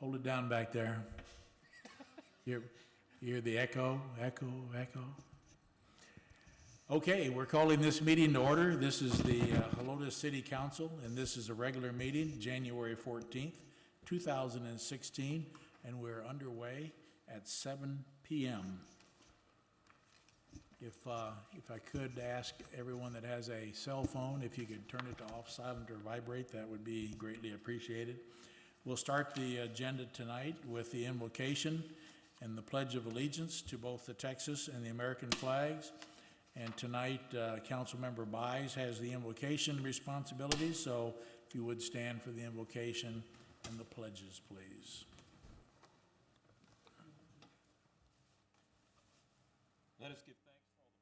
Hold it down back there. You hear the echo, echo, echo? Okay, we're calling this meeting to order. This is the Helotes City Council, and this is a regular meeting, January 14th, 2016, and we're underway at 7 p.m. If I could ask everyone that has a cell phone, if you could turn it to off silent or vibrate, that would be greatly appreciated. We'll start the agenda tonight with the invocation and the Pledge of Allegiance to both the Texas and the American flags. And tonight, Councilmember Buys has the invocation responsibilities, so if you would stand for the invocation and the pledges, please. Let us give thanks for all the blessings.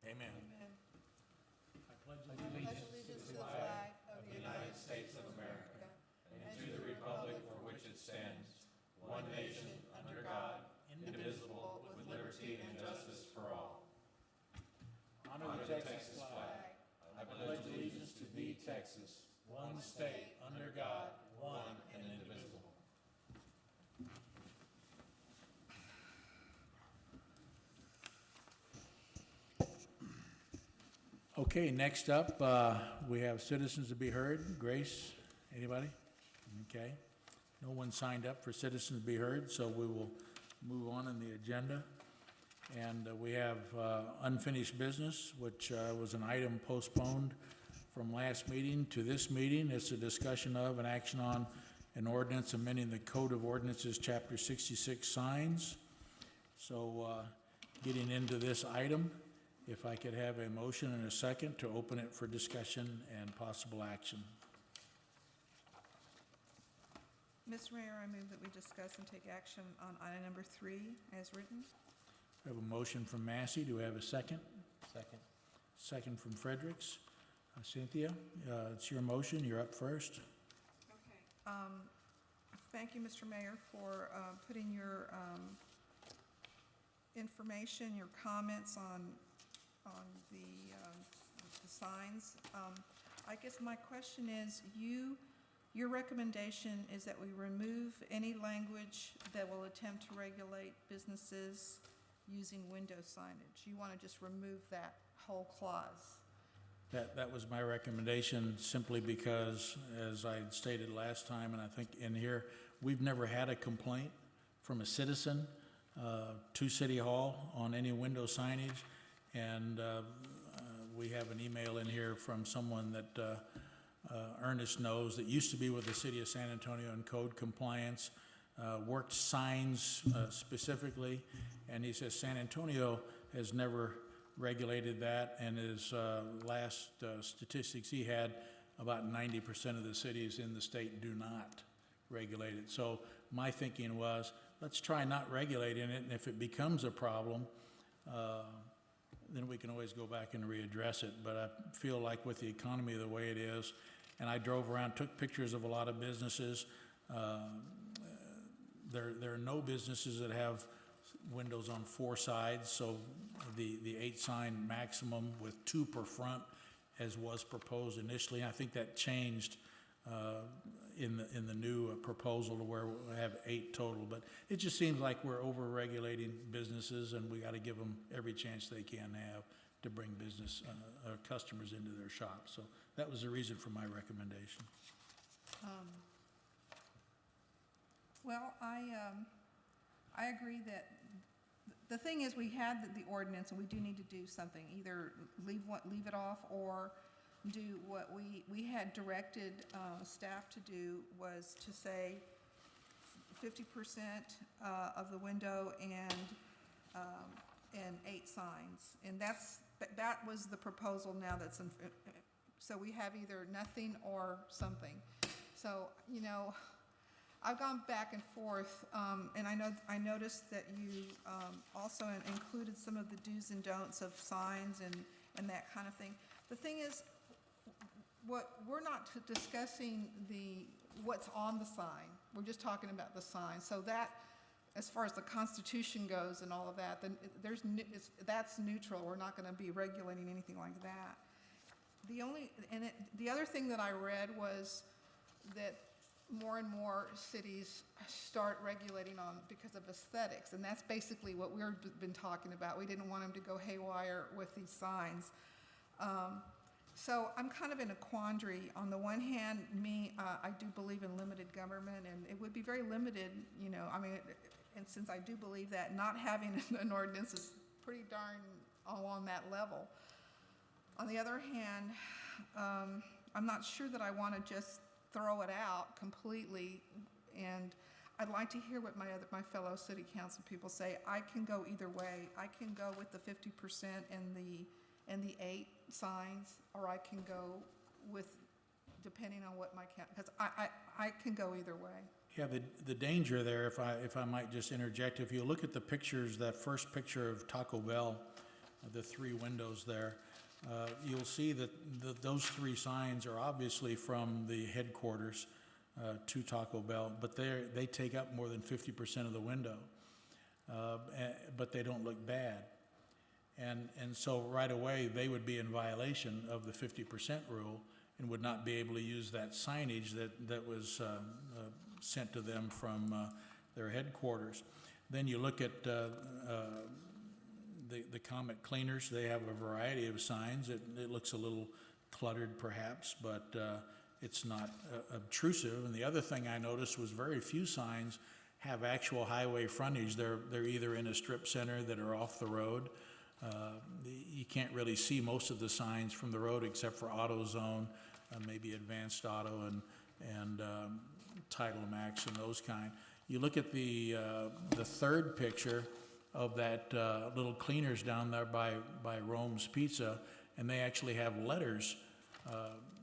Amen. Amen. I pledge I pledge allegiance to the flag of the United States of America and to the republic for which it stands, one nation, under God, indivisible, with liberty and justice for all. Honor the Texas flag. I pledge allegiance to thee, Texas, one state, under God, one and indivisible. Okay, next up, we have citizens to be heard. Grace, anybody? Okay. No one signed up for citizens to be heard, so we will move on in the agenda. And we have unfinished business, which was an item postponed from last meeting to this meeting. It's a discussion of and action on an ordinance amending the Code of Ordinances, Chapter 66, signs. So getting into this item, if I could have a motion and a second to open it for discussion and possible action. Mr. Mayor, I move that we discuss and take action on item number 3 as written. We have a motion from Massey. Do we have a second? Second. Second from Fredericks. Cynthia, it's your motion. You're up first. Okay. Thank you, Mr. Mayor, for putting your information, your comments on the signs. I guess my question is, your recommendation is that we remove any language that will attempt to regulate businesses using window signage. You want to just remove that whole clause? That was my recommendation, simply because, as I stated last time, and I think in here, we've never had a complaint from a citizen to City Hall on any window signage. And we have an email in here from someone that Ernest knows that used to be with the City of San Antonio in code compliance, worked signs specifically, and he says San Antonio has never regulated that, and his last statistics he had, about 90% of the cities in the state do not regulate it. So my thinking was, let's try not regulating it, and if it becomes a problem, then we can always go back and readdress it. But I feel like with the economy the way it is, and I drove around, took pictures of a lot of businesses. There are no businesses that have windows on 4 sides, so the 8 sign maximum with 2 per front, as was proposed initially. I think that changed in the new proposal to where we have 8 total. But it just seems like we're over-regulating businesses, and we got to give them every chance they can have to bring business customers into their shops. So that was the reason for my recommendation. Well, I agree that the thing is, we had the ordinance, and we do need to do something. Either leave it off, or do what we had directed staff to do, was to say 50% of the window and 8 signs. And that's that was the proposal now that's in, so we have either nothing or something. So, you know, I've gone back and forth, and I noticed that you also included some of the do's and don'ts of signs and that kind of thing. The thing is, what we're not discussing what's on the sign. We're just talking about the sign. So that, as far as the Constitution goes and all of that, then that's neutral. We're not going to be regulating anything like that. The other thing that I read was that more and more cities start regulating on because of aesthetics, and that's basically what we've been talking about. We didn't want them to go haywire with these signs. So I'm kind of in a quandary. On the one hand, I do believe in limited government, and it would be very limited, you know, I mean, and since I do believe that, not having an ordinance is pretty darn along that level. On the other hand, I'm not sure that I want to just throw it out completely, and I'd like to hear what my fellow city council people say. I can go either way. I can go with the 50% and the 8 signs, or I can go with, depending on what my count, because I can go either way. Yeah, the danger there, if I might just interject, if you look at the pictures, that first picture of Taco Bell, the 3 windows there, you'll see that those 3 signs are obviously from the headquarters to Taco Bell, but they take up more than 50% of the window, but they don't look bad. And so right away, they would be in violation of the 50% rule and would not be able to use that signage that was sent to them from their headquarters. Then you look at the Comet Cleaners. They have a variety of signs. It looks a little cluttered perhaps, but it's not obtrusive. And the other thing I noticed was very few signs have actual highway frontage. They're either in a strip center that are off the road. You can't really see most of the signs from the road except for AutoZone, maybe Advanced Auto and Title Max and those kind. You look at the third picture of that little Cleaners down there by Rome's Pizza, and they actually have letters.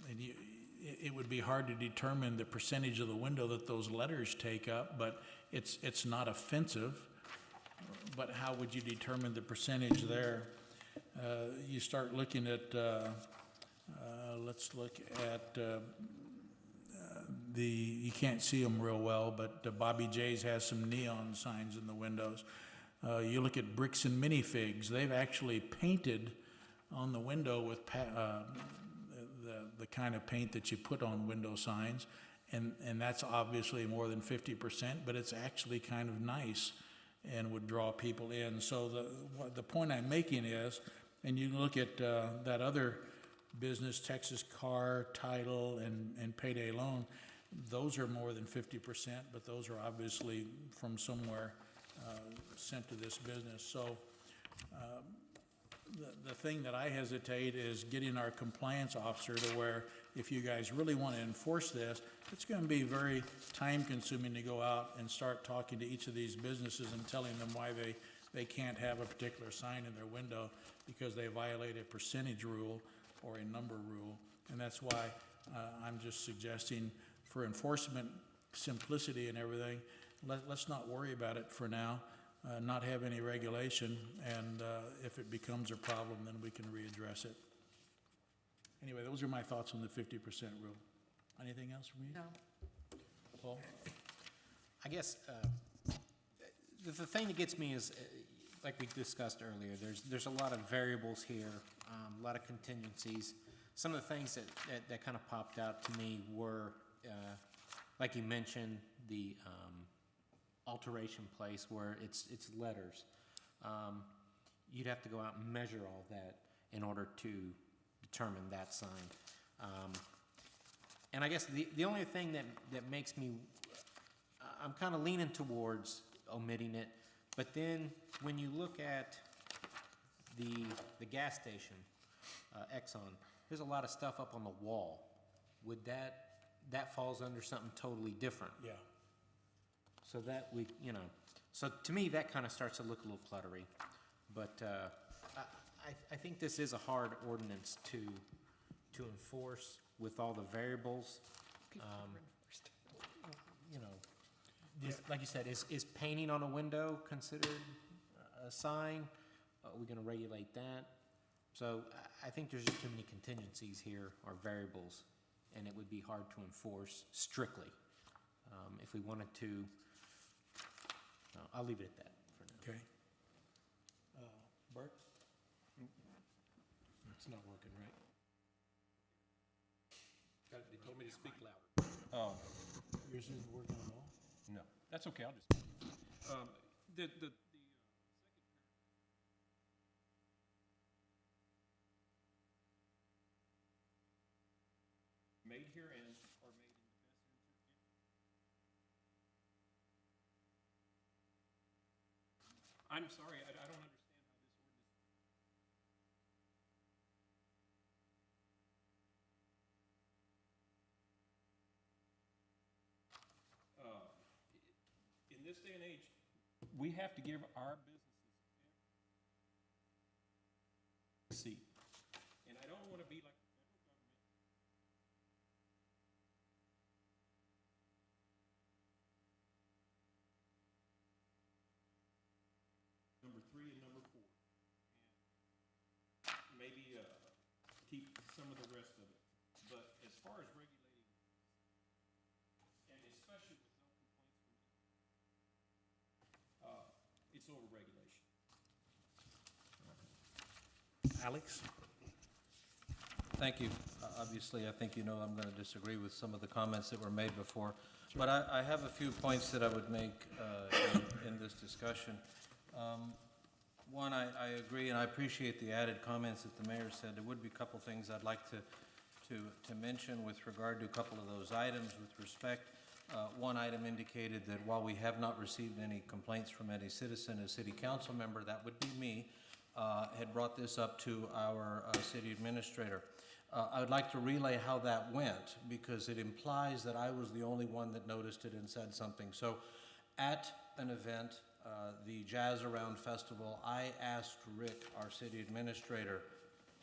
And it would be hard to determine the percentage of the window that those letters take up, but it's not offensive. But how would you determine the percentage there? You start looking at, let's look at you can't see them real well, but Bobby J's has some neon signs in the windows. You look at Bricks and Minifigs. They've actually painted on the window with the kind of paint that you put on window signs, and that's obviously more than 50%, but it's actually kind of nice and would draw people in. So the point I'm making is, and you look at that other business, Texas Car, Title, and Payday Loan, those are more than 50%, but those are obviously from somewhere sent to this business. So the thing that I hesitate is getting our compliance officer to where if you guys really want to enforce this, it's going to be very time-consuming to go out and start talking to each of these businesses and telling them why they can't have a particular sign in their window because they violate a percentage rule or a number rule. And that's why I'm just suggesting for enforcement, simplicity and everything, let's not worry about it for now, not have any regulation, and if it becomes a problem, then we can readdress it. Anyway, those are my thoughts on the 50% rule. Anything else from you? No. Paul? I guess the thing that gets me is, like we discussed earlier, there's a lot of variables here, a lot of contingencies. Some of the things that kind of popped out to me were, like you mentioned, the alteration place where it's letters. You'd have to go out and measure all that in order to determine that sign. And I guess the only thing that makes me, I'm kind of leaning towards omitting it, but then when you look at the gas station, Exxon, there's a lot of stuff up on the wall. Would that falls under something totally different? Yeah. So that so to me, that kind of starts to look a little cluttery. But I think this is a hard ordinance to enforce with all the variables. You know, like you said, is painting on a window considered a sign? Are we gonna regulate that? So I think there's just too many contingencies here or variables, and it would be hard to enforce strictly. If we wanted to, I'll leave it at that for now. Okay. Bert? It's not working, right? They told me to speak louder. Yours isn't working at all? No, that's okay, I'll just, the made herein are made in the best interest. I'm sorry, I don't understand how this ordinance. In this day and age, we have to give our businesses a seat. And I don't want to be like the federal government. Number 3 and number 4. And maybe keep some of the rest of it. But as far as regulating, and especially with no complaints from it's overregulation. Alex? Thank you. Obviously, I think you know I'm going to disagree with some of the comments that were made before, but I have a few points that I would make in this discussion. One, I agree, and I appreciate the added comments that the mayor said. There would be a couple things I'd like to mention with regard to a couple of those items with respect. One item indicated that while we have not received any complaints from any citizen, a city council member, that would be me, had brought this up to our city administrator. I would like to relay how that went, because it implies that I was the only one that noticed it and said something. So at an event, the Jazz Around Festival, I asked Rick, our city administrator,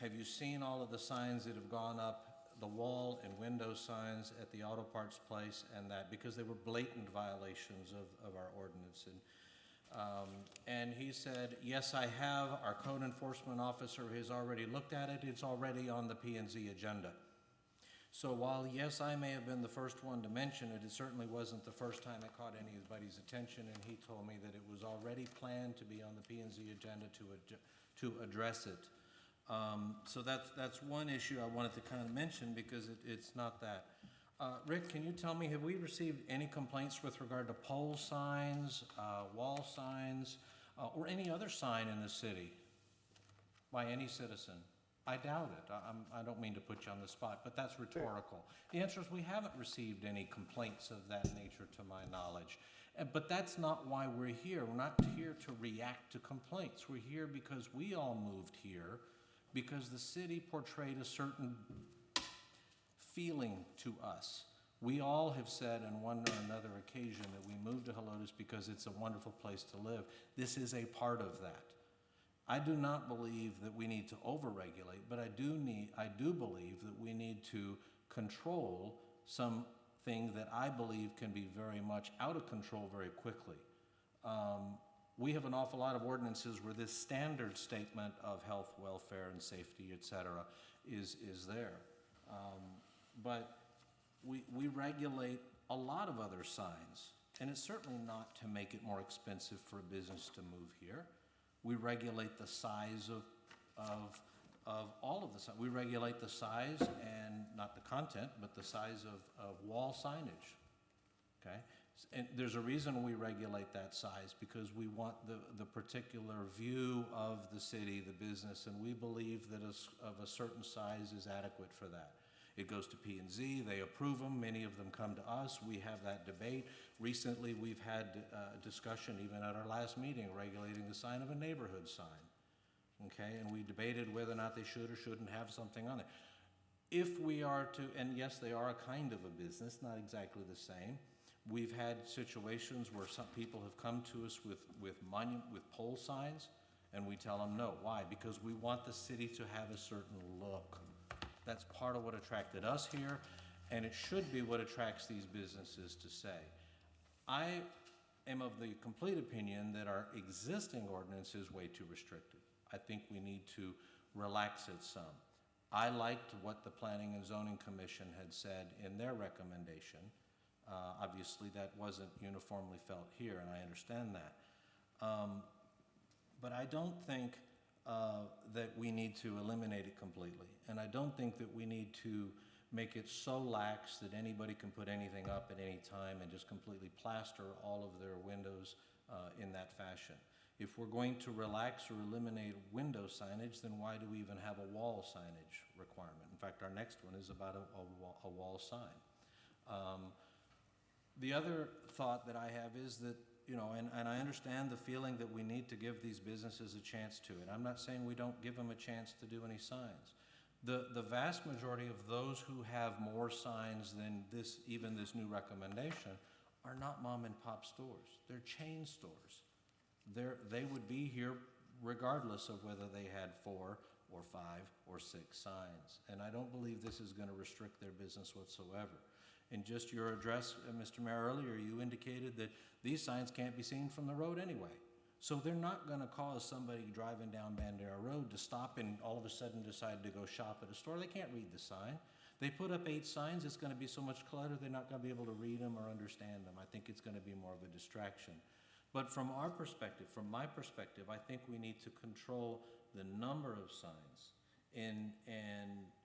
have you seen all of the signs that have gone up, the wall and window signs at the auto parts place and that, because they were blatant violations of our ordinance. And he said, yes, I have. Our code enforcement officer has already looked at it. It's already on the P&Z agenda. So while, yes, I may have been the first one to mention it, it certainly wasn't the first time it caught anybody's attention, and he told me that it was already planned to be on the P&Z agenda to address it. So that's one issue I wanted to kind of mention, because it's not that. Rick, can you tell me, have we received any complaints with regard to pole signs, wall signs, or any other sign in the city by any citizen? I doubt it. I don't mean to put you on the spot, but that's rhetorical. The answer is we haven't received any complaints of that nature to my knowledge. But that's not why we're here. We're not here to react to complaints. We're here because we all moved here because the city portrayed a certain feeling to us. We all have said on one or another occasion that we moved to Helotes because it's a wonderful place to live. This is a part of that. I do not believe that we need to overregulate, but I do believe that we need to control something that I believe can be very much out of control very quickly. We have an awful lot of ordinances where this standard statement of health, welfare, and safety, et cetera, is there. But we regulate a lot of other signs, and it's certainly not to make it more expensive for a business to move here. We regulate the size of all of the signs. We regulate the size and not the content, but the size of wall signage, okay? And there's a reason we regulate that size, because we want the particular view of the city, the business, and we believe that of a certain size is adequate for that. It goes to P&Z, they approve them, many of them come to us, we have that debate. Recently, we've had a discussion, even at our last meeting, regulating the sign of a neighborhood sign, okay? And we debated whether or not they should or shouldn't have something on it. If we are to, and yes, they are a kind of a business, not exactly the same. We've had situations where some people have come to us with pole signs, And we tell them no. Why? Because we want the city to have a certain look. That's part of what attracted us here, and it should be what attracts these businesses to say. I am of the complete opinion that our existing ordinance is way too restrictive. I think we need to relax it some. I liked what the Planning and Zoning Commission had said in their recommendation. Obviously, that wasn't uniformly felt here, and I understand that. But I don't think that we need to eliminate it completely. And I don't think that we need to make it so lax that anybody can put anything up at any time and just completely plaster all of their windows in that fashion. If we're going to relax or eliminate window signage, then why do we even have a wall signage requirement? In fact, our next one is about a wall sign. The other thought that I have is that, you know, and I understand the feeling that we need to give these businesses a chance to it. I'm not saying we don't give them a chance to do any signs. The vast majority of those who have more signs than this, even this new recommendation, are not mom and pop stores. They're chain stores. They would be here regardless of whether they had 4 or 5 or 6 signs. And I don't believe this is going to restrict their business whatsoever. In just your address, Mr. Mayor, earlier, you indicated that these signs can't be seen from the road anyway. So they're not going to cause somebody driving down Bandera Road to stop and all of a sudden decide to go shop at a store. They can't read the sign. They put up 8 signs, it's going to be so much clutter, they're not going to be able to read them or understand them. I think it's going to be more of a distraction. But from our perspective, from my perspective, I think we need to control the number of signs and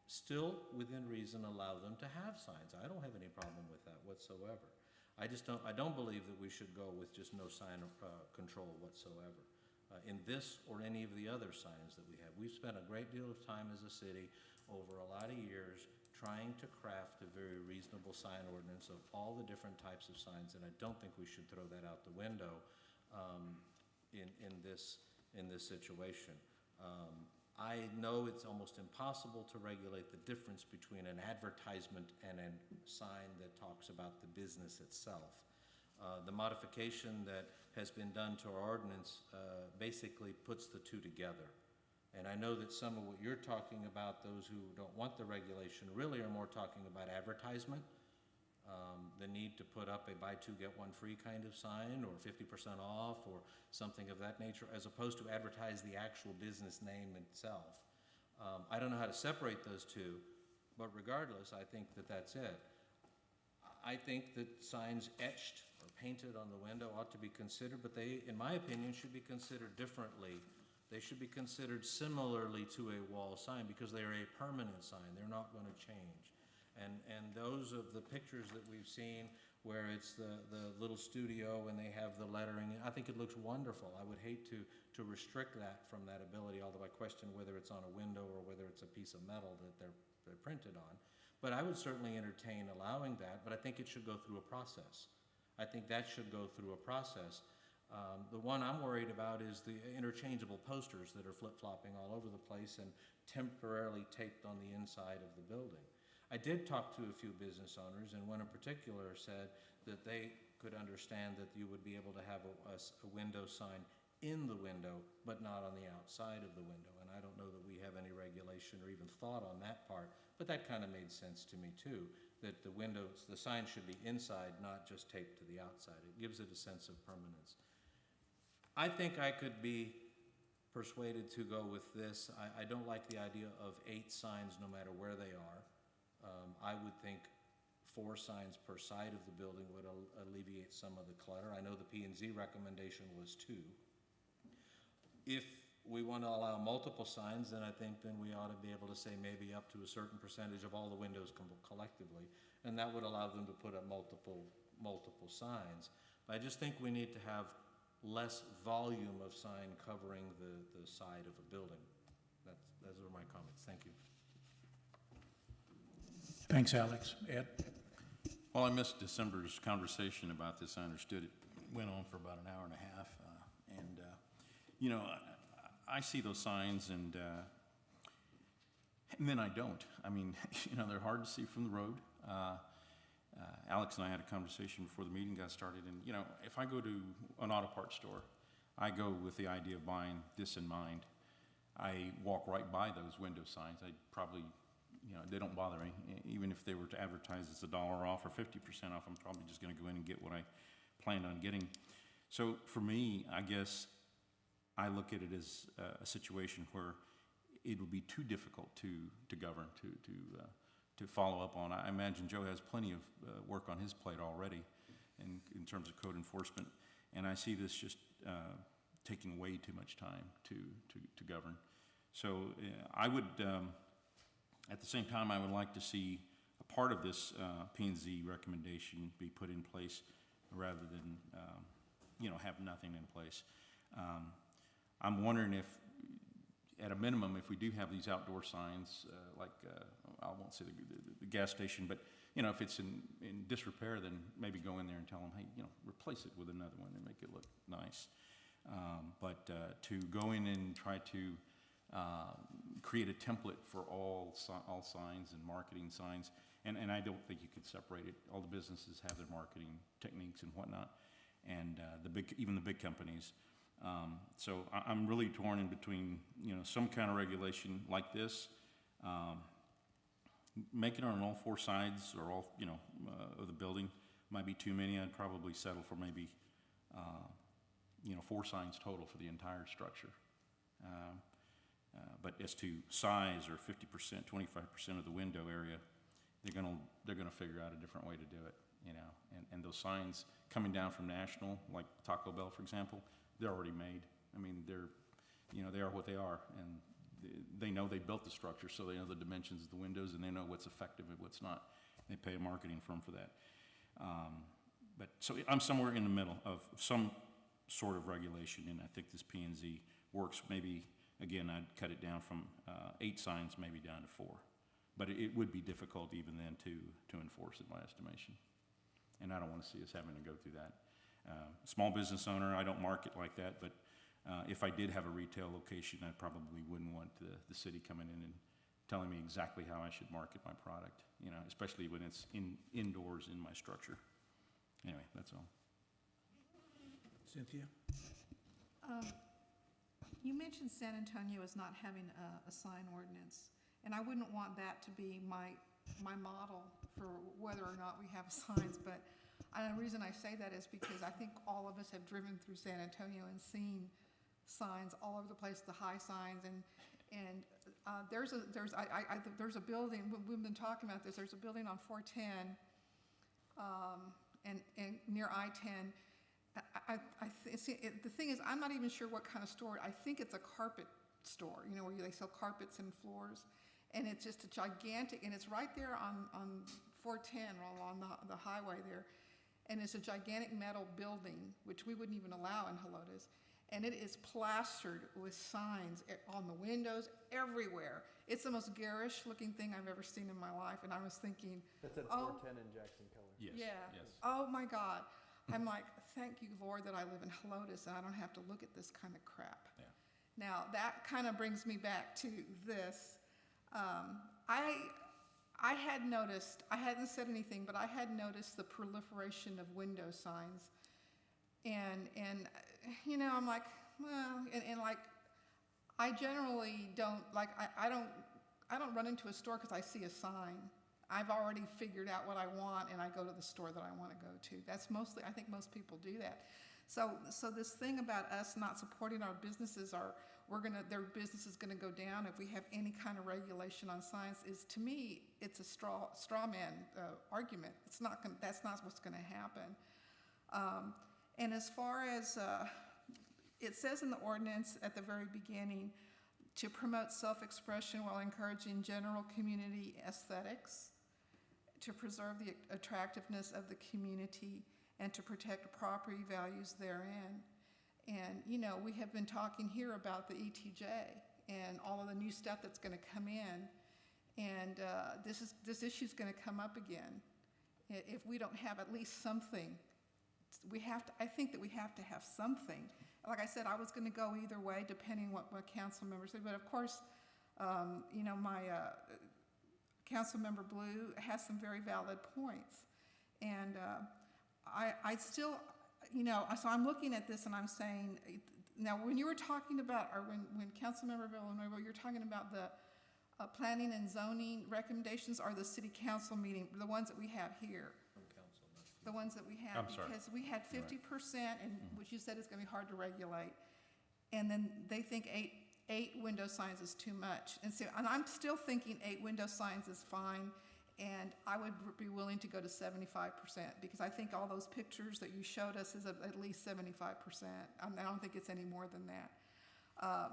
still, within reason, allow them to have signs. I don't have any problem with that whatsoever. I don't believe that we should go with just no sign control whatsoever in this or any of the other signs that we have. We've spent a great deal of time as a city over a lot of years trying to craft a very reasonable sign ordinance of all the different types of signs, and I don't think we should throw that out the window in this situation. I know it's almost impossible to regulate the difference between an advertisement and a sign that talks about the business itself. The modification that has been done to our ordinance basically puts the two together. And I know that some of what you're talking about, those who don't want the regulation, really are more talking about advertisement, the need to put up a buy two, get one free kind of sign, or 50% off, or something of that nature, as opposed to advertise the actual business name itself. I don't know how to separate those two, but regardless, I think that that's it. I think that signs etched or painted on the window ought to be considered, but they, in my opinion, should be considered differently. They should be considered similarly to a wall sign because they are a permanent sign. They're not going to change. And those of the pictures that we've seen where it's the little studio and they have the lettering, I think it looks wonderful. I would hate to restrict that from that ability, although I question whether it's on a window or whether it's a piece of metal that they're printed on. But I would certainly entertain allowing that, but I think it should go through a process. I think that should go through a process. The one I'm worried about is the interchangeable posters that are flip-flopping all over the place and temporarily taped on the inside of the building. I did talk to a few business owners, and one in particular said that they could understand that you would be able to have a window sign in the window, but not on the outside of the window. And I don't know that we have any regulation or even thought on that part, but that kind of made sense to me too, that the windows, the sign should be inside, not just taped to the outside. It gives it a sense of permanence. I think I could be persuaded to go with this. I don't like the idea of 8 signs no matter where they are. I would think 4 signs per side of the building would alleviate some of the clutter. I know the P&Z recommendation was 2. If we want to allow multiple signs, then I think then we ought to be able to say maybe up to a certain percentage of all the windows collectively, and that would allow them to put up multiple signs. But I just think we need to have less volume of sign covering the side of a building. Those are my comments. Thank you. Thanks, Alex. Ed? Well, I missed December's conversation about this. I understood it went on for about an hour and a half. You know, I see those signs and then I don't. I mean, you know, they're hard to see from the road. Alex and I had a conversation before the meeting got started, and, you know, if I go to an auto parts store, I go with the idea of buying this in mind. I walk right by those window signs. I probably, they don't bother me. Even if they were to advertise as $1 off or 50% off, I'm probably just gonna go in and get what I planned on getting. So for me, I guess I look at it as a situation where it would be too difficult to govern, to follow up on. I imagine Joe has plenty of work on his plate already in terms of code enforcement, and I see this just taking way too much time to govern. So I would, at the same time, I would like to see a part of this P&Z recommendation be put in place rather than, have nothing in place. I'm wondering if, at a minimum, if we do have these outdoor signs, I won't say the gas station, but, if it's in disrepair, then maybe go in there and tell them, hey, replace it with another one and make it look nice. But to go in and try to create a template for all signs and marketing signs, and I don't think you could separate it. All the businesses have their marketing techniques and whatnot, and even the big companies. So I'm really torn in between, some kind of regulation like this, making it on all four sides or all, of the building might be too many. I'd probably settle for maybe, 4 signs total for the entire structure. But as to size or 50%, 25% of the window area, they're gonna figure out a different way to do it, and those signs coming down from National, like Taco Bell, for example, they're already made. I mean, they are what they are, and they know they built the structure, so they know the dimensions of the windows, and they know what's effective and what's not. They pay a marketing firm for that. But so I'm somewhere in the middle of some sort of regulation, and I think this P&Z works. Maybe, again, I'd cut it down from 8 signs, maybe down to 4. But it would be difficult even then to enforce, in my estimation. And I don't want to see us having to go through that. Small business owner, I don't market like that, but if I did have a retail location, I probably wouldn't want the city coming in and telling me exactly how I should market my product, especially when it's indoors in my structure. Anyway, that's all. Cynthia? You mentioned San Antonio as not having a sign ordinance, and I wouldn't want that to be my model for whether or not we have signs, but the reason I say that is because I think all of us have driven through San Antonio and seen signs all over the place, the high signs, and there's a building, we've been talking about this, there's a building on 410, and near I-10. The thing is, I'm not even sure what kind of store. I think it's a carpet store, where they sell carpets and floors, and it's just a gigantic, and it's right there on 410, along the highway there, and it's a gigantic metal building, which we wouldn't even allow in Helotes, and it is plastered with signs on the windows everywhere. It's the most garish-looking thing I've ever seen in my life, and I was thinking, That's at 410 in Jackson Keller. Yes. yeah. Yes. Oh my God. I'm like, thank you, Lord, that I live in Helotes and I don't have to look at this kind of crap. Yeah. Now, that kind of brings me back to this. I had noticed, I hadn't said anything, but I had noticed the proliferation of window signs. And I'm like, well, and like, I generally don't, like, I don't run into a store because I see a sign. I've already figured out what I want, and I go to the store that I want to go to. That's mostly, I think most people do that. So this thing about us not supporting our businesses, their business is gonna go down if we have any kind of regulation on signs, is, to me, it's a straw man argument. That's not what's gonna happen. And as far as, it says in the ordinance at the very beginning, to promote self-expression while encouraging general community aesthetics, to preserve the attractiveness of the community, and to protect property values therein. And, we have been talking here about the ETJ and all of the new stuff that's gonna come in. And this issue's gonna come up again. If we don't have at least something, I think that we have to have something. Like I said, I was gonna go either way, depending what council members say, but of course, my Council Member Blue has some very valid points. And I still, so I'm looking at this and I'm saying, Now, when you were talking about, or when Councilmember Villanueva, you're talking about the planning and zoning recommendations or the city council meeting, the ones that we have here? The ones that we have? I'm sorry. Because we had 50%, and which you said is gonna be hard to regulate. And then they think eight window signs is too much. And so, and I'm still thinking 8 window signs is fine, and I would be willing to go to 75%, because I think all those pictures that you showed us is at least 75%. I don't think it's any more than that.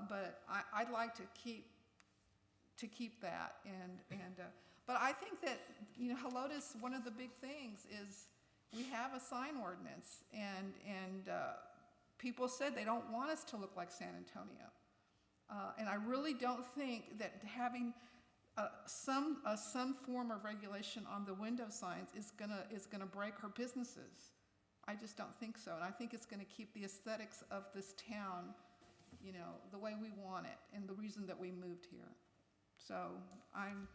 But I'd like to keep that, but I think that, you know, Helotes, one of the big things is we have a sign ordinance, and people said they don't want us to look like San Antonio. And I really don't think that having some form of regulation on the window signs is gonna break our businesses. I just don't think so, and I think it's gonna keep the aesthetics of this town, you know, the way we want it, and the reason that we moved here. So I'm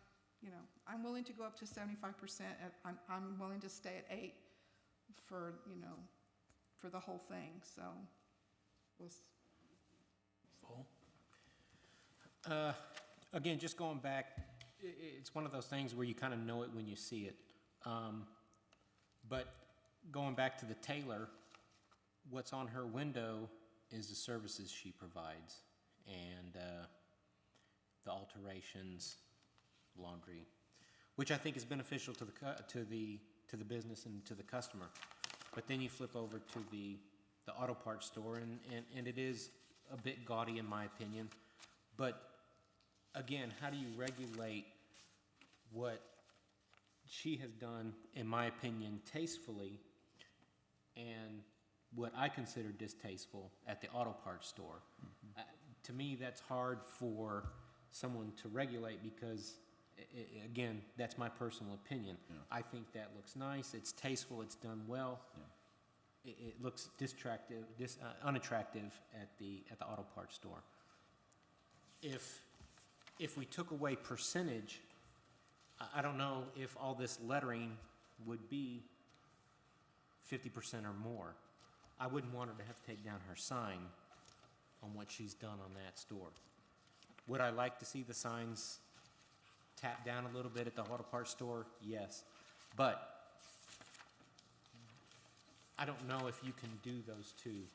willing to go up to 75%. I'm willing to stay at 8 for, you know, for the whole thing. So Full? Again, just going back, it's one of those things where you kind of know it when you see it. But going back to the tailor, what's on her window is the services she provides, and the alterations, laundry, which I think is beneficial to the business and to the customer. But then you flip over to the auto parts store, and it is a bit gaudy in my opinion. But again, how do you regulate what she has done, in my opinion, tastefully, and what I consider distasteful at the auto parts store? To me, that's hard for someone to regulate, because again, that's my personal opinion. Yeah. I think that looks nice, it's tasteful, it's done well. Yeah. It looks unattractive at the auto parts store. If we took away percentage, I don't know if all this lettering would be 50% or more. I wouldn't want her to have to take down her sign on what she's done on that store. Would I like to see the signs tapped down a little bit at the auto parts store? Yes. But I don't know if you can do those two.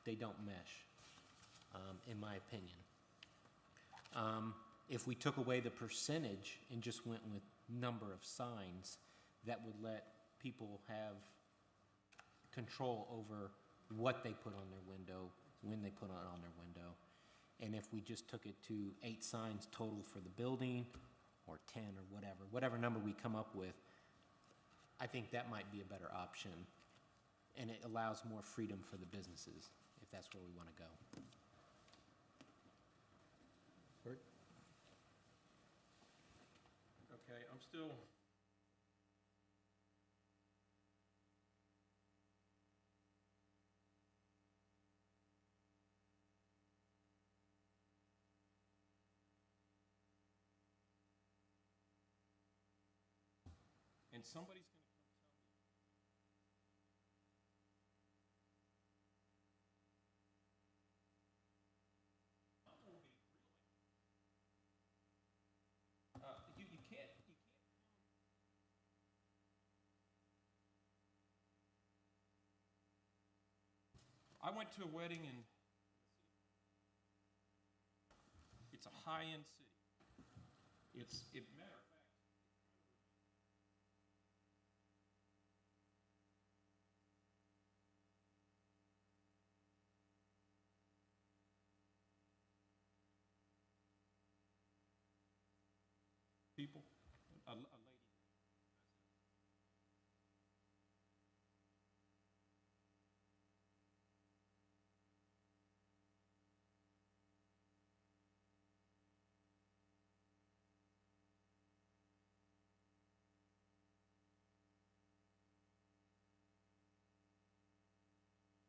They don't mesh, in my opinion. If we took away the percentage and just went with number of signs, that would let people have control over what they put on their window, when they put it on their window. And if we just took it to 8 signs total for the building, or 10, or whatever number we come up with, I think that might be a better option. And it allows more freedom for the businesses, if that's where we want to go. Bert? Okay, I'm still. And somebody's going to come tell me. I'm going to be really. You can't. I went to a wedding in. It's a high-end city. Matter of fact. People, a lady.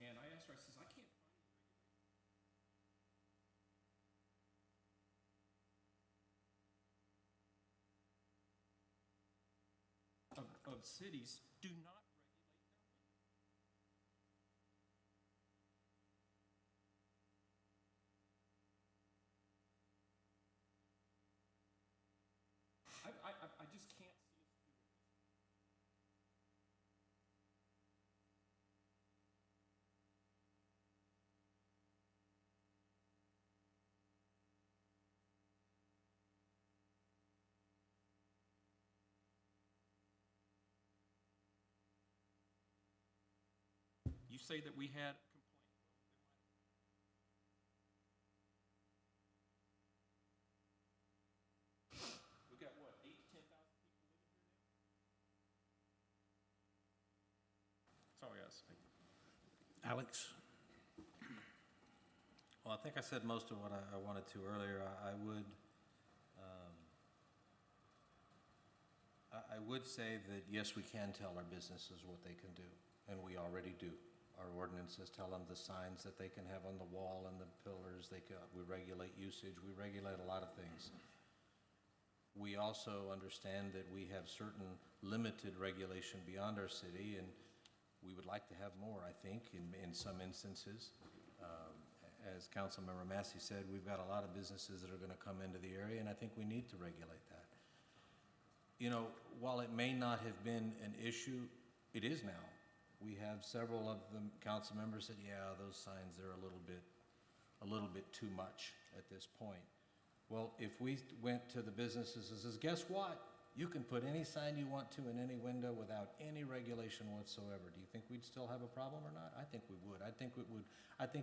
And I asked her, I says, I can't find any regulation. Of cities do not regulate their windows. say that we had a complaint? We got what, 8 to 10,000 people living here now? That's all I gotta say. Alex? Well, I think I said most of what I wanted to earlier. I would say that, yes, we can tell our businesses what they can do, and we already do. Our ordinances tell them the signs that they can have on the wall and the pillars, we regulate usage, we regulate a lot of things. We also understand that we have certain limited regulation beyond our city, and we would like to have more, I think, in some instances. As Councilmember Massey said, we've got a lot of businesses that are gonna come into the area, and I think we need to regulate that. You know, while it may not have been an issue, it is now. We have several of the council members said, yeah, those signs, they're a little bit too much at this point. Well, if we went to the businesses and says, guess what? You can put any sign you want to in any window without any regulation whatsoever. Do you think we'd still have a problem or not? I think we would. I think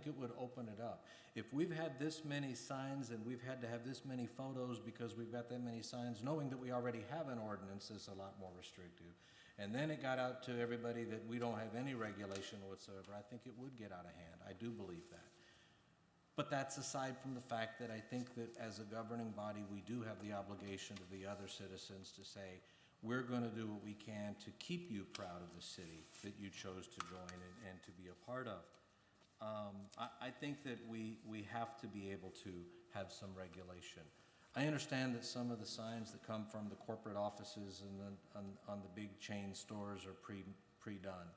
it would open it up. If we've had this many signs and we've had to have this many photos because we've got that many signs, knowing that we already have an ordinance that's a lot more restrictive, and then it got out to everybody that we don't have any regulation whatsoever, I think it would get out of hand. I do believe that. But that's aside from the fact that I think that as a governing body, we do have the obligation to the other citizens to say, we're going to do what we can to keep you proud of the city that you chose to join and to be a part of. I think that we have to be able to have some regulation. I understand that some of the signs that come from the corporate offices and on the big chain stores are pre-done.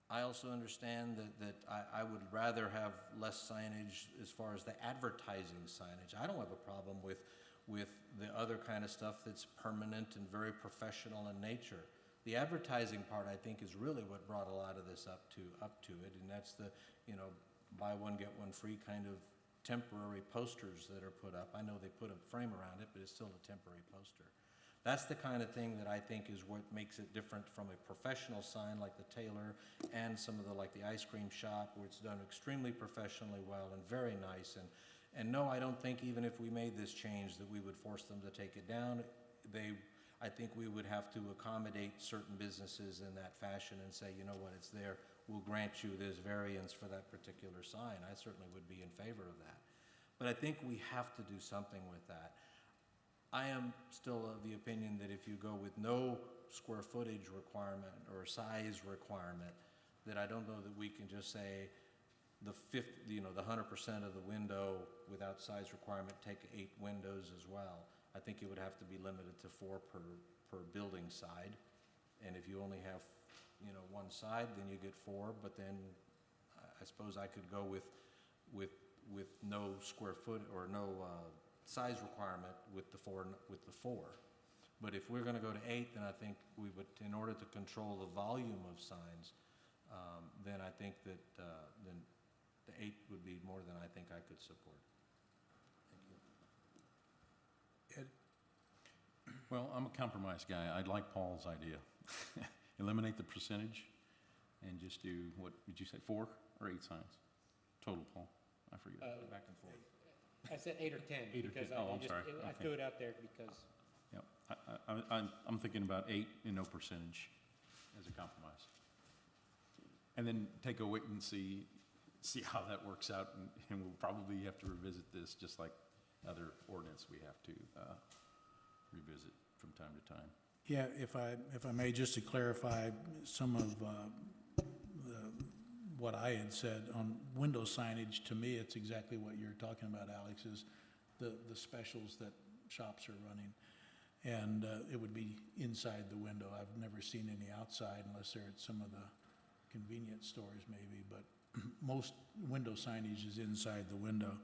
I also understand that I would rather have less signage as far as the advertising signage. I don't have a problem with the other kind of stuff that's permanent and very professional in nature. The advertising part, I think, is really what brought a lot of this up to it, and that's the, buy one, get one free kind of temporary posters that are put up. I know they put a frame around it, but it's still a temporary poster. That's the kind of thing that I think is what makes it different from a professional sign like the Taylor and some of like the ice cream shop, where it's done extremely professionally well and very nice. And no, I don't think even if we made this change that we would force them to take it down. I think we would have to accommodate certain businesses in that fashion and say, you know what, it's there. We'll grant you this variance for that particular sign. I certainly would be in favor of that. But I think we have to do something with that. I am still of the opinion that if you go with no square footage requirement or size requirement, that I don't know that we can just say the 100% of the window without size requirement, take 8 windows as well. I think it would have to be limited to 4 per building side. And if you only have, one side, then you get 4, but then I suppose I could go with no square foot or no size requirement with the 4. But if we're going to go to 8, then I think we would, in order to control the volume of signs, then I think that then the 8 would be more than I think I could support. Thank you. Ed? Well, I'm a compromise guy. I'd like Paul's idea. Eliminate the percentage and just do, what did you say, 4 or 8 signs? Total, Paul? I forget. Back and forth. I said 8 or 10. 8 or because 10. Oh, I'm sorry. I Okay. threw it out there because. Yep. I'm thinking about 8 and no percentage as a compromise. And then take a wait and see how that works out, and we'll probably have to revisit this, just like other ordinance we have to revisit from time to time. Yeah, if I may, just to clarify some of what I had said on window signage, to me, it's exactly what you're talking about, Alex, is the specials that shops are running. And it would be inside the window. I've never seen any outside unless they're at some of the convenience stores maybe, but most window signage is inside the window.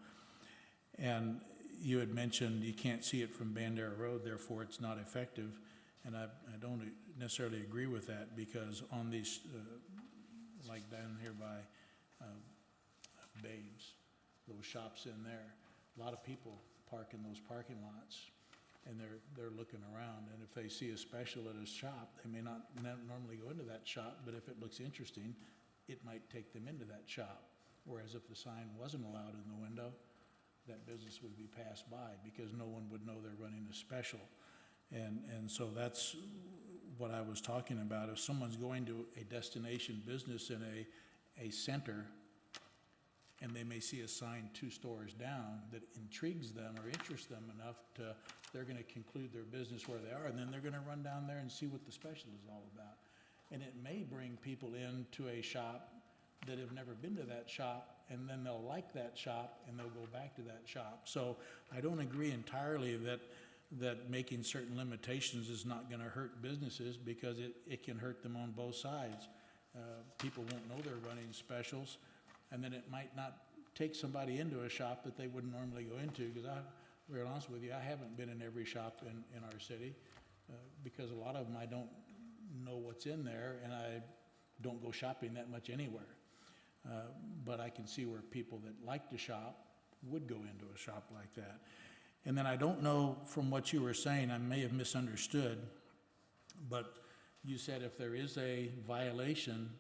And you had mentioned you can't see it from Bandera Road, therefore it's not effective. And I don't necessarily agree with that, because on these, like down here by Babes, those shops in there, a lot of people park in those parking lots, and they're looking around. And if they see a special at a shop, they may not normally go into that shop, but if it looks interesting, it might take them into that shop. Whereas if the sign wasn't allowed in the window, that business would be passed by because no one would know they're running a special. And so that's what I was talking about. If someone's going to a destination business in a center, and they may see a sign 2 stores down that intrigues them or interests them enough to, they're gonna conclude their business where they are, and then they're gonna run down there and see what the special is all about. And it may bring people into a shop that have never been to that shop, and then they'll like that shop, and they'll go back to that shop. So I don't agree entirely that making certain limitations is not gonna hurt businesses, because it can hurt them on both sides. People won't know they're running specials, and then it might not take somebody into a shop that they wouldn't normally go into, because to be honest with you, I haven't been in every shop in our city, because a lot of them I don't know what's in there, and I don't go shopping that much anywhere. But I can see where people that like to shop would go into a shop like that. And then I don't know, from what you were saying, I may have misunderstood, but you said if there is a violation,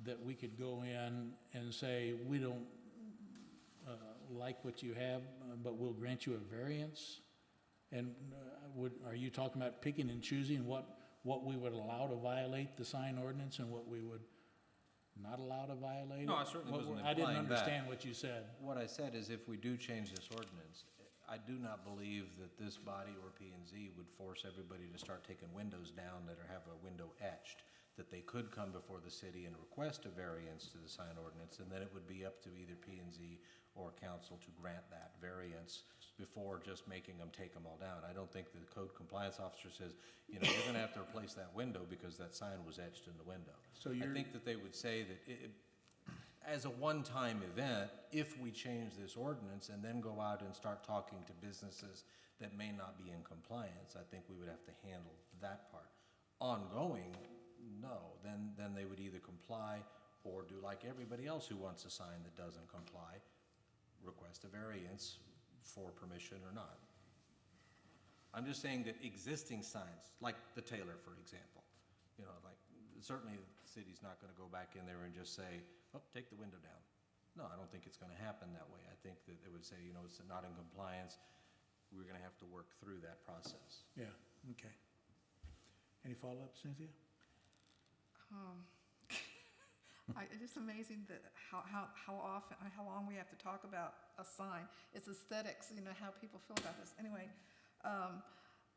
that we could go in and say, we don't like what you have, but we'll grant you a variance? And are you talking about picking and choosing what we would allow to violate the sign ordinance and what we would not allow to violate it? No, I certainly wasn't I didn't implying that. understand what you said. What I said is if we do change this ordinance, I do not believe that this body or P and Z would force everybody to start taking windows down that have a window etched, that they could come before the city and request a variance to the sign ordinance, and then it would be up to either P and Z or council to grant that variance before just making them take them all down. I don't think the code compliance officer says, you're gonna have to replace that window because that sign was etched in the window. So you're- I think that they would say that as a one-time event, if we change this ordinance and then go out and start talking to businesses that may not be in compliance, I think we would have to handle that part. Ongoing, no, then they would either comply or do like everybody else who wants a sign that doesn't comply, request a variance for permission or not. I'm just saying that existing signs, like the Taylor, for example, like certainly the city's not gonna go back in there and just say, oh, take the window down. No, I don't think it's gonna happen that way. I think that they would say, it's not in compliance. We're gonna have to work through that process. Yeah, okay. Any follow-up, Cynthia? It's just amazing that how often, how long we have to talk about a sign. It's aesthetics, how people feel about this. Anyway,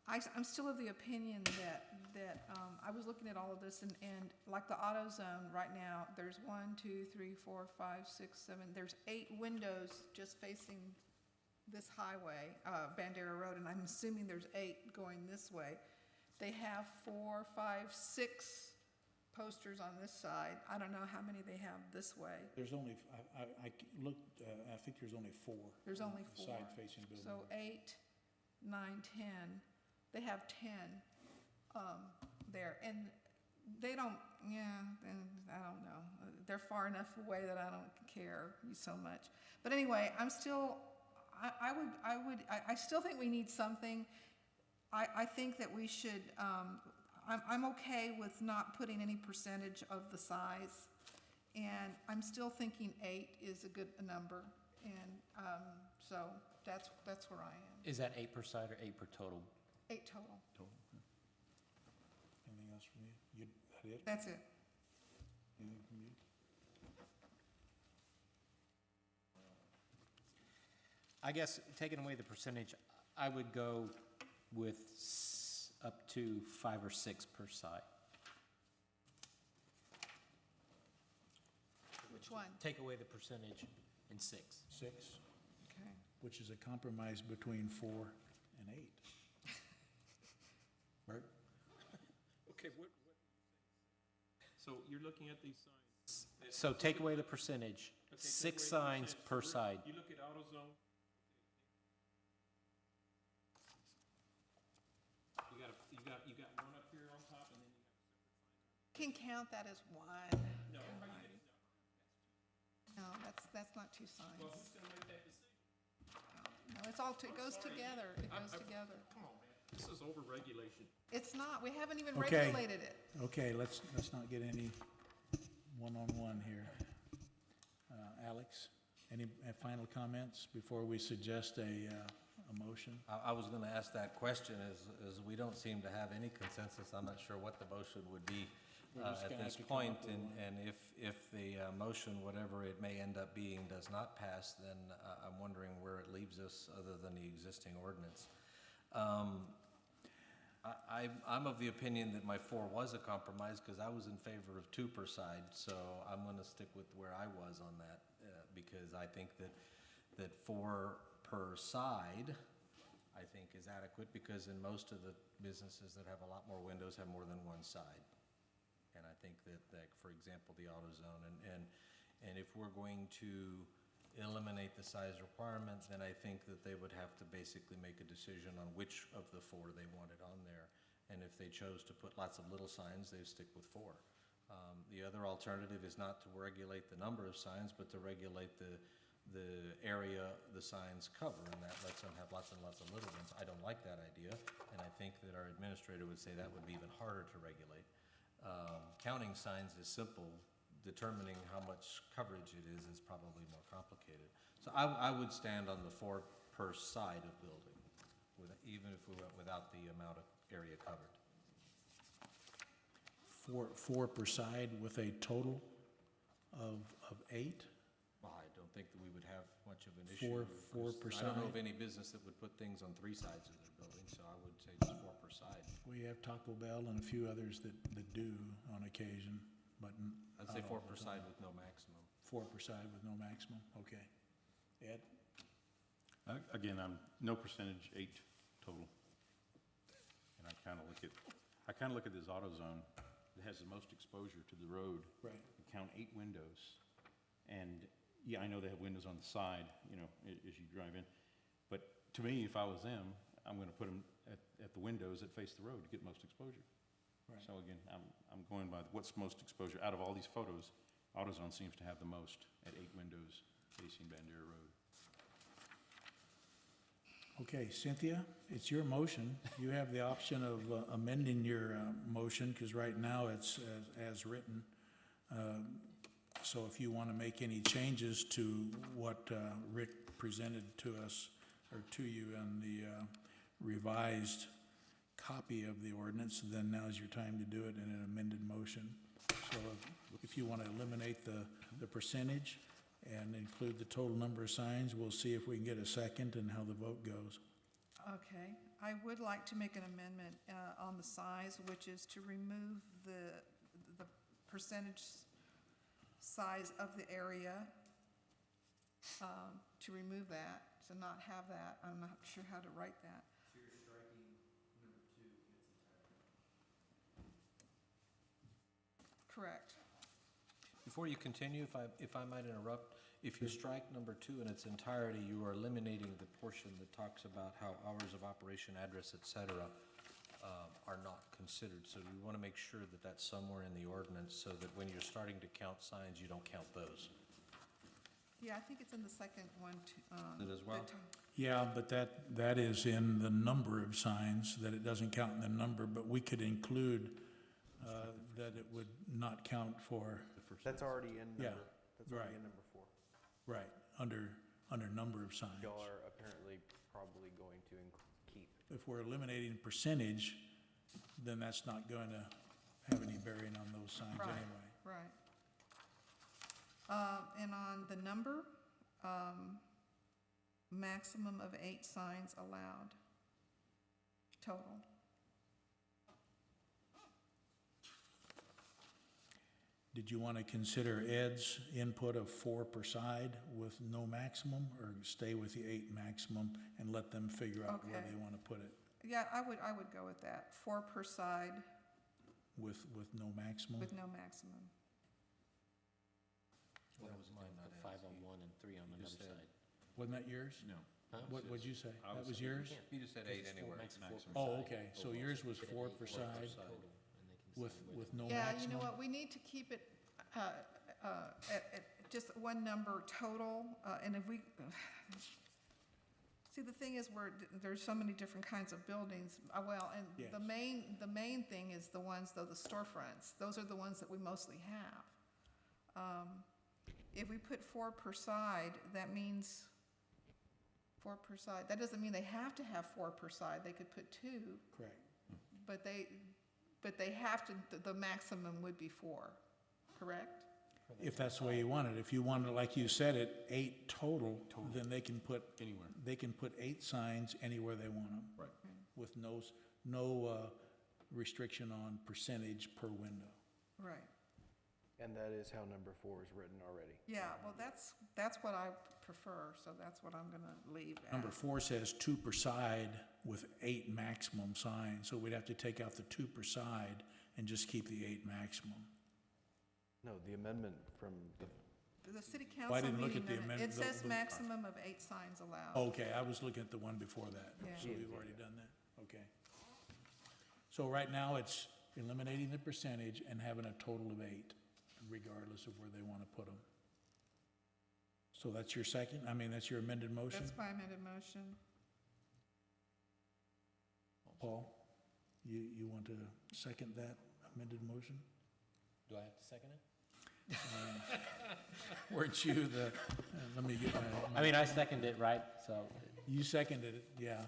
I'm still of the opinion that I was looking at all of this, and like the AutoZone right now, there's 1, 2, 3, 4, 5, 6, 7, there's 8 windows just facing this highway, Bandera Road, and I'm assuming there's 8 going this way. They have 4, 5, 6 posters on this side. I don't know how many they have this way. There's only, I looked, I think there's only 4. There's only 4. Side-facing buildings. So 8, 9, 10. They have 10 there, and they don't. And I don't know. They're far enough away that I don't care so much. But anyway, I'm still. I still think we need something. I think that we should. I'm okay with not putting any percentage of the size, and I'm still thinking 8 is a good number, and so that's where I am. Is that 8 per side or 8 per total? 8 total. Anything else from you? That it? That's it. Anything from you? I guess, taking away the percentage, I would go with up to 5 or 6 per side. Which one? Take away the percentage in 6. 6, Okay. which is a compromise between 4 and 8. Bert? Okay, so you're looking at these signs. So take away the percentage, Okay, take 6 away the signs percentage. per So we're- side. You look at AutoZone. You got one up here on top, and then you have Can count that as one. no. No, that's not 2 signs. Well, who's gonna make that decision? No, it's all, it goes sorry. together. It goes together. Come on, man. This is overregulation. It's not, we haven't even Okay. regulated it. Okay, let's not get any one-on-one here. Alex, any final comments before we suggest a motion? I was gonna ask that question, as we don't seem to have any consensus. I'm not sure what the motion would be We're just at gonna this have to come point, up with one. and if the motion, whatever it may end up being, does not pass, then I'm wondering where it leaves us, other than the existing ordinance. I'm of the opinion that my 4 was a compromise, because I was in favor of 2 per side, so I'm gonna stick with where I was on that, because I think that 4 per side, I think, is adequate, because in most of the businesses that have a lot more windows have more than one side. And I think that, for example, the AutoZone, and if we're going to eliminate the size requirement, then I think that they would have to basically make a decision on which of the 4 they wanted on there. And if they chose to put lots of little signs, they'd stick with 4. The other alternative is not to regulate the number of signs, but to regulate the area the signs cover, and that lets them have lots and lots of little ones. I don't like that idea, and I think that our administrator would say that would be even harder to regulate. Counting signs is simple. Determining how much coverage it is probably more complicated. So I would stand on the 4 per side of building, even if we went without the amount of area covered. Four per side with a total of 8? Well, I don't think that we would have much of an issue. Four per I don't know of side? any business that would put things on 3 sides of their building, so I would say just 4 per side. We have Taco Bell and a few others that do on occasion, but I'd say not 4 all per the side time. with no maximum. 4 per side with no maximum, okay. Ed? Again, I'm no percentage, 8 total. And I kind of look at this AutoZone that has the most exposure to the road. Right. You count 8 windows. And, yeah, I know they have windows on the side, you know, as you drive in. But to me, if I was them, I'm going to put them at the windows that face the road to get most exposure. Right. So again, I'm going by what's most exposure. Out of all these photos, AutoZone seems to have the most at 8 windows facing Bandera Road. Okay, Cynthia, it's your motion. You have the option of amending your motion, because right now it's as written. So if you want to make any changes to what Rick presented to us, or to you in the revised copy of the ordinance, then now's your time to do it in an amended motion. So if you want to eliminate the percentage and include the total number of signs, we'll see if we can get a second and how the vote goes. Okay, I would like to make an amendment on the size, which is to remove the percentage size of the area, to remove that, to not have that. I'm not sure how to write that. So you're striking number 2 in its entirety. Correct. Before you continue, if I might interrupt, if you strike number 2 in its entirety, you are eliminating the portion that talks about how hours of operation, address, et cetera, are not considered. So we want to make sure that that's somewhere in the ordinance, so that when you're starting to count signs, you don't count those. Yeah, I think it's in the second one, It as well? Yeah, but that is in the number of signs, that it doesn't count in the number, but we could include that it would not count for, That's already in Yeah, number, that's already right. in number 4. right, under number of signs. Y'all are apparently probably going to keep. If we're eliminating percentage, then that's not going to have any bearing on those signs Right. anyway. Right. And on the number, maximum of 8 signs allowed, total. Did you want to consider Ed's input of 4 per side with no maximum, or stay with the 8 maximum and let them figure out where Okay. they want to put it Yeah, I would go with that, 4 per side with no maximum? with no maximum. That was mine, not Ed's. 5 on one and 3 on You another just said- side. Wasn't that yours? No. Huh? What'd you say? I That was was saying- yours? You just said 8 anywhere. Maximum. Oh, okay, so yours was 4 per side with no Yeah, maximum? you know what, we need to keep it at just one number total, and if we, see, the thing is, there's so many different kinds of buildings, well, and Yes. the main thing is the ones, though, the storefronts, those are the ones that we mostly have. If we put 4 per side, that means 4 per side. That doesn't mean they have to have 4 per side. They could put 2, Correct. but they have to, the maximum would be 4, correct? If that's the way you want it. If you want it, like you said it, 8 total, then they can put, Anywhere. they can put 8 signs anywhere they want them. Right. With no restriction on percentage per window. Right. And that is how number 4 is written already. Yeah, well, that's what I prefer, so that's what I'm gonna leave at. Number 4 says 2 per side with 8 maximum signs, so we'd have to take out the 2 per side and just keep the 8 maximum. No, the amendment from the, The city Well, I council didn't look meeting at the minute, amendment, it says the- maximum of 8 signs allowed. Okay, I was looking at the one before that, Yeah. so we've already done that, okay. So right now, it's eliminating the percentage and having a total of 8, regardless of where they want to put them. So that's your second, that's your amended motion, That's my amended motion. Paul? You want to second that amended motion? Do I have to second it? Weren't you the, let me get my. I mean, I seconded it, right? So, You seconded it, yeah.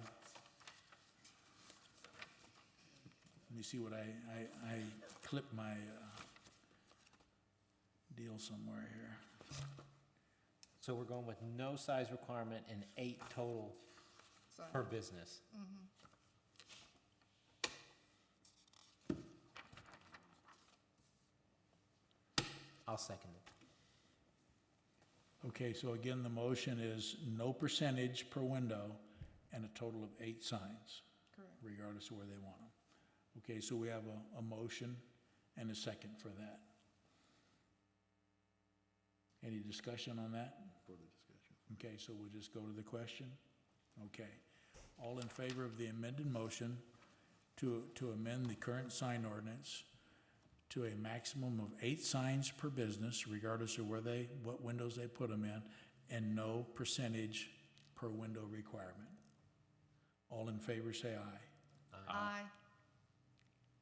Let me see what I clipped my deal somewhere here. so we're going with no size requirement and 8 total So, per business. I'll second it. Okay, so again, the motion is no percentage per window and a total of 8 signs, correct. regardless of where they want them. Okay, so we have a motion and a second for that. Any discussion on that? Further discussion. Okay, so we'll just go to the question? Okay. All in favor of the amended motion to amend the current sign ordinance to a maximum of 8 signs per business, regardless of what windows they put them in, and no percentage per window requirement. All in favor say aye. Aye.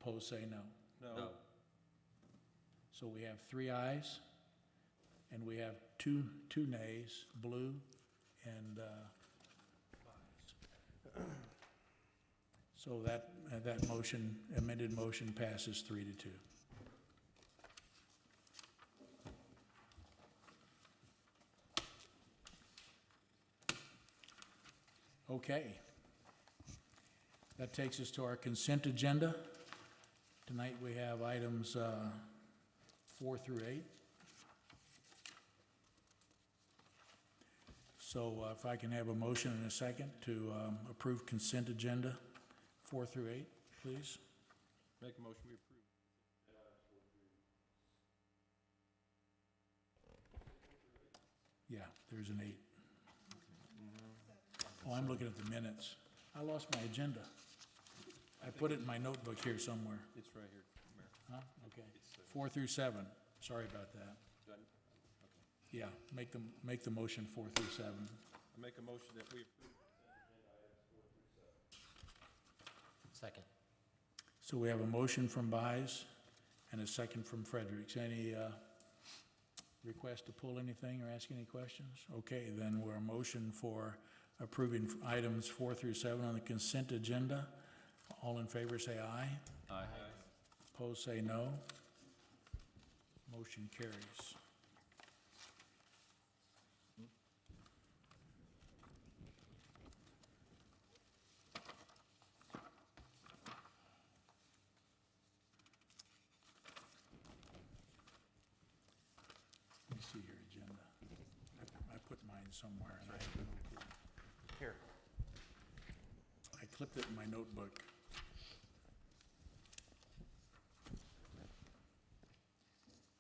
Opposed say no. No. So we have 3 ayes, and we have two nays, blue and ayes. So that motion, amended motion passes 3-2. Okay. That takes us to our consent agenda. Tonight, we have items 4 through 8. So if I can have a motion and a second to approve consent agenda 4 through 8, please. Make a motion, we approve. Yeah, there's an 8. Oh, I'm looking at the minutes. I lost my agenda. I put it in my notebook here somewhere. It's right here, Mayor. Huh? Okay. 4 through 7. Sorry about that. Done. Yeah, make the motion 4 through 7. I make a motion that we approve. Second. So we have a motion from Buys and a second from Fredericks. Any request to pull anything or ask any questions? Okay, then we're a motion for approving items 4 through 7 on the consent agenda. All in favor say aye. Aye. Opposed say no. Motion carries. Let me see your agenda. I put mine somewhere and I have no clue. here, I clipped it in my notebook.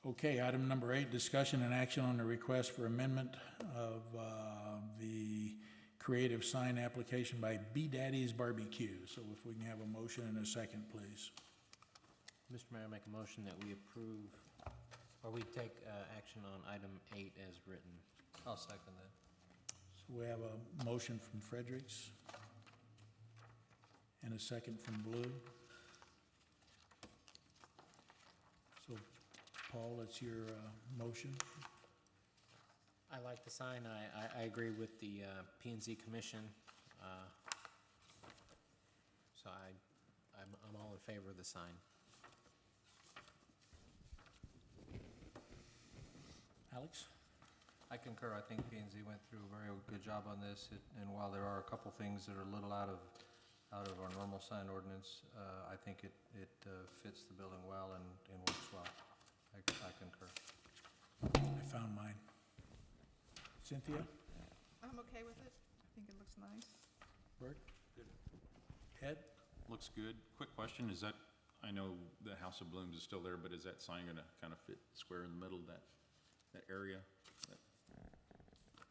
Okay, item number 8, discussion and action on the request for amendment of the creative sign application by B Daddy's Barbecue. So if we can have a motion and a second, please. Mr. Mayor, I make a motion that we approve, or we take action on item 8 as written. I'll second that. So we have a motion from Fredericks and a second from Blue. So Paul, it's your motion. I like the sign. I agree with the P and Z Commission. So I'm all in favor of the sign. Alex? I concur. I think P and Z went through a very good job on this, and while there are a couple things that are a little out of our normal sign ordinance, I think it fits the building well and works well. I concur. I found mine. Cynthia? I'm okay with it. I think it looks nice. Bert? Ed? Looks good. Quick question, is that, I know the House of Blooms is still there, but is that sign gonna kind of fit square in the middle of that area?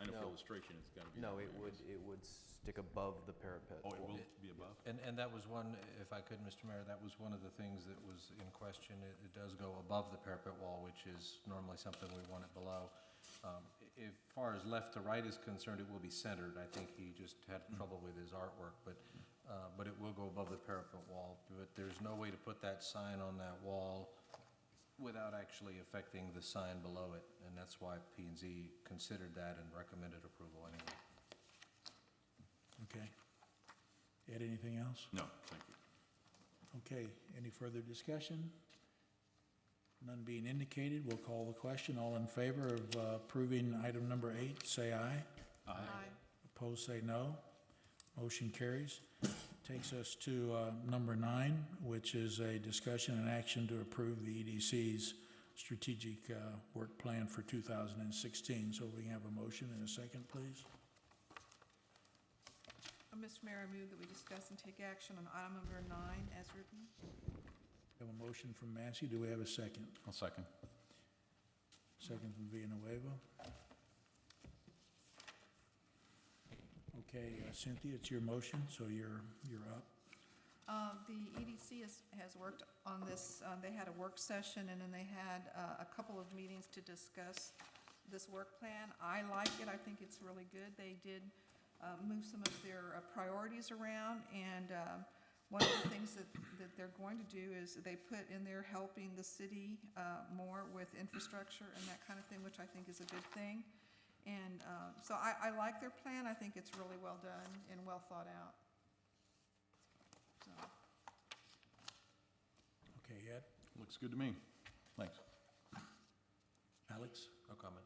I know for No. illustration, it's gotta be. No, that it way, I would, guess. it would stick above the parapet. Oh, it wall. will be above? And that was one, if I could, Mr. Mayor, that was one of the things that was in question. It does go above the parapet wall, which is normally something we want it below. As far as left to right is concerned, it will be centered. I think he just had trouble with his artwork, but it will go above the parapet wall. But there's no way to put that sign on that wall without actually affecting the sign below it, and that's why P and Z considered that and recommended approval anyway. Okay. Ed, anything else? No, thank you. Okay, any further discussion? None being indicated, we'll call the question. All in favor of approving item number 8, say aye. Aye. Opposed, say no. Motion carries. Takes us to number 9, which is a discussion and action to approve the EDC's strategic work plan for 2016. So we can have a motion in a second, please. Mr. Mayor, I move that we discuss and take action on item number 9 as written. We have a motion from Massey. Do we have a second? I'll second. Second from Villanueva. Okay, Cynthia, it's your motion, so you're up. The EDC has worked on this, they had a work session, and then they had a couple of meetings to discuss this work plan. I like it, I think it's really good. They did move some of their priorities around, and one of the things that they're going to do is they put in there helping the city more with infrastructure and that kind of thing, which I think is a good thing. And so I like their plan. I think it's really well done and well thought out. So, Okay, Ed? Looks good to me. Thanks. Alex? No comment.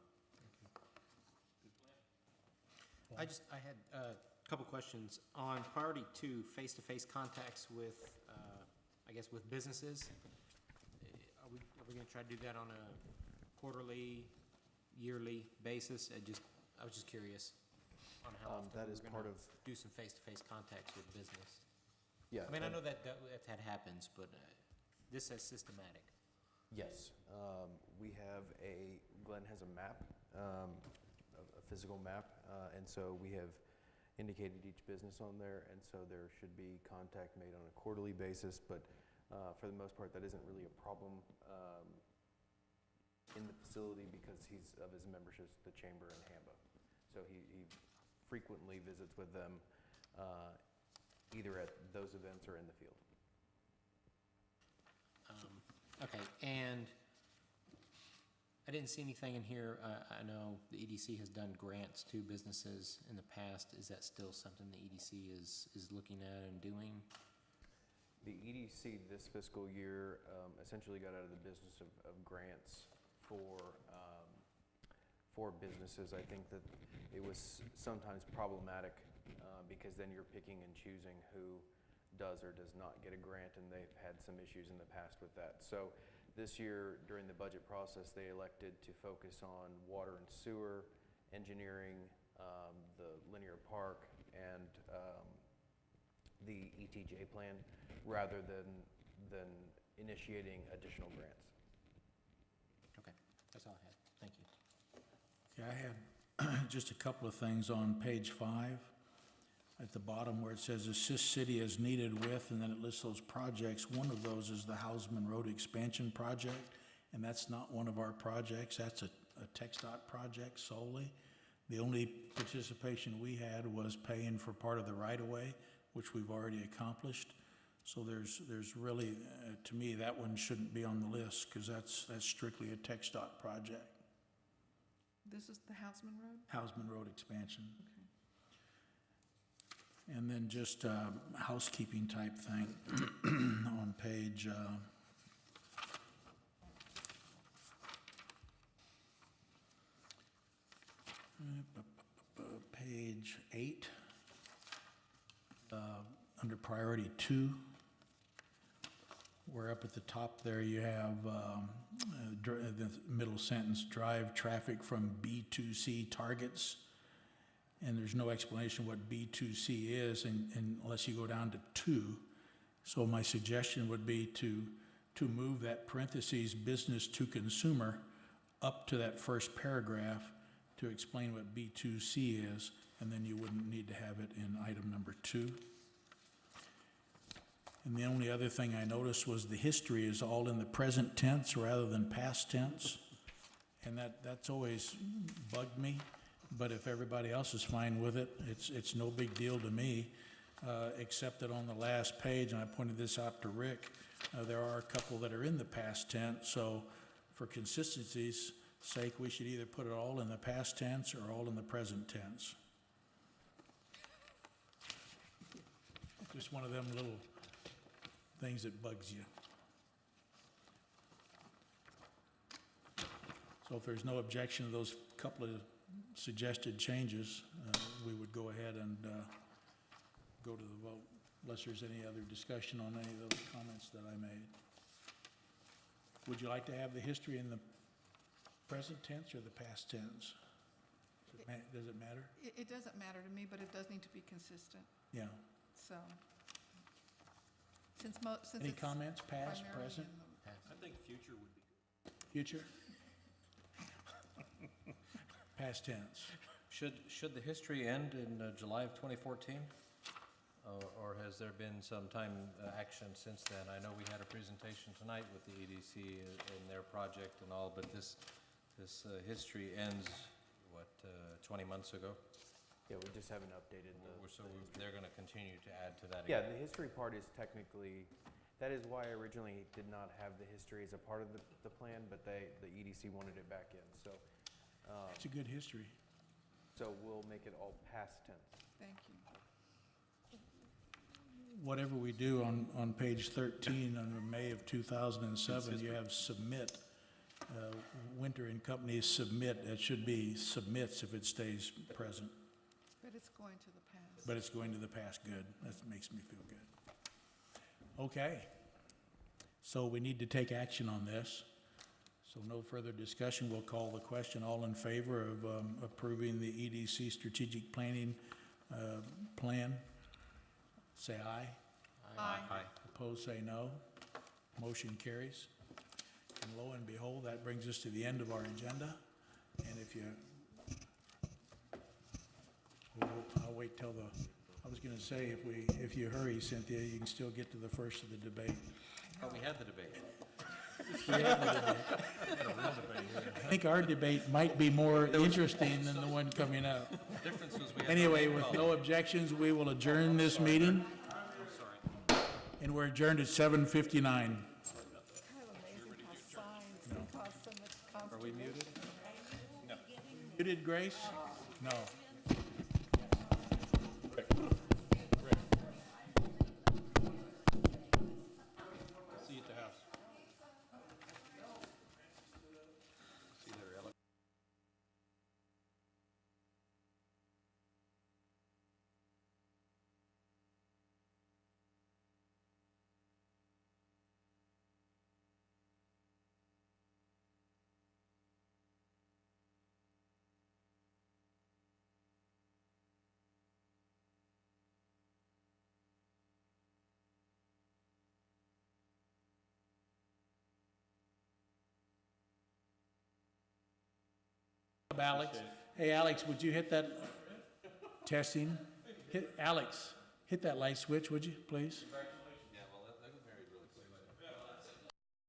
I had a couple questions. On priority 2, face-to-face contacts with, I guess, with businesses. Are we gonna try to do that on a quarterly, yearly basis? I was just curious on how often That we're is gonna part of, do some face-to-face contacts with business. yeah. I mean, I know that happens, but this says systematic. Yes, we have Glenn has a map, a physical map, and so we have indicated each business on there, and so there should be contact made on a quarterly basis, but for the most part, that isn't really a problem in the facility because of his membership to the Chamber and HAMBA. So he frequently visits with them, either at those events or in the field. Okay, and I didn't see anything in here. I know the EDC has done grants to businesses in the past. Is that still something the EDC is looking at and doing? The EDC this fiscal year essentially got out of the business of grants for businesses. I think that it was sometimes problematic because then you're picking and choosing who does or does not get a grant, and they've had some issues in the past with that. So this year, during the budget process, they elected to focus on water and sewer, engineering, the linear park, and the ETJ plan, rather than initiating additional grants. Okay, that's all I had. Thank you. Yeah, I had just a couple of things on page 5. At the bottom where it says assist city as needed with, and then it lists those projects. One of those is the Hausman Road Expansion Project, and that's not one of our projects. That's a TxDOT project solely. The only participation we had was paying for part of the right-of-way, which we've already accomplished. So there's really, to me, that one shouldn't be on the list, because that's strictly a Tech dot project, This is the Houseman Road? Hausman Road expansion. And then just a housekeeping type thing on page, page 8, under priority 2, where up at the top there you have the middle sentence, drive traffic from B2C targets. And there's no explanation what B2C is unless you go down to 2. So my suggestion would be to move that parentheses, business to consumer, up to that first paragraph to explain what B2C is, and then you wouldn't need to have it in item number 2. And the only other thing I noticed was the history is all in the present tense rather than past tense. And that's always bugged me, but if everybody else is fine with it, it's no big deal to me, except that on the last page, and I pointed this out to Rick, there are a couple that are in the past tense, so for consistency's sake, we should either put it all in the past tense or all in the present tense. Just one of them little things that bugs you. So if there's no objection to those couple of suggested changes, we would go ahead and go to the vote, unless there's any other discussion on any of those comments that I made. Would you like to have the history in the present tense or the past tense? Does it matter? It doesn't matter to me, but it does need to be consistent, Yeah. so. Since Any it's comments, past, primarily present, in the- I think future would be good. future? Past tense. Should the history end in July of 2014? Or has there been some time action since then? I know we had a presentation tonight with the EDC in their project and all, but this history ends, 20 months ago? Yeah, we just haven't updated So they're going to continue to add to that Yeah, again? the history part is technically, that is why I originally did not have the history as a part of the plan, but the EDC wanted it back in, so. It's a good history. So we'll make it all past tense. Thank you. Whatever we do on page 13, under May of 2007, you have submit. Winter and Company submit, it should be submits if it stays present, But it's going to the past. but it's going to the past. Good, that makes me feel good. Okay, so we need to take action on this. So no further discussion, we'll call the question. All in favor of approving the EDC strategic planning plan, say aye. Aye. Opposed, say no. Motion carries. And lo and behold, that brings us to the end of our agenda. And if you, I'll wait till I was gonna say, if you hurry, Cynthia, you can still get to the first of the debate. Oh, we had the debate. I think our debate might be more interesting than the one coming up. The difference was we had. Anyway, with no objections, we will adjourn this meeting. And we're adjourned at 7:59. Kind of amazing how signs can cause so much Are we muted? Muted, Grace? No. See you at the house. Alex. Hey, Alex, would you hit that testing? Alex, hit that light switch, would you, please?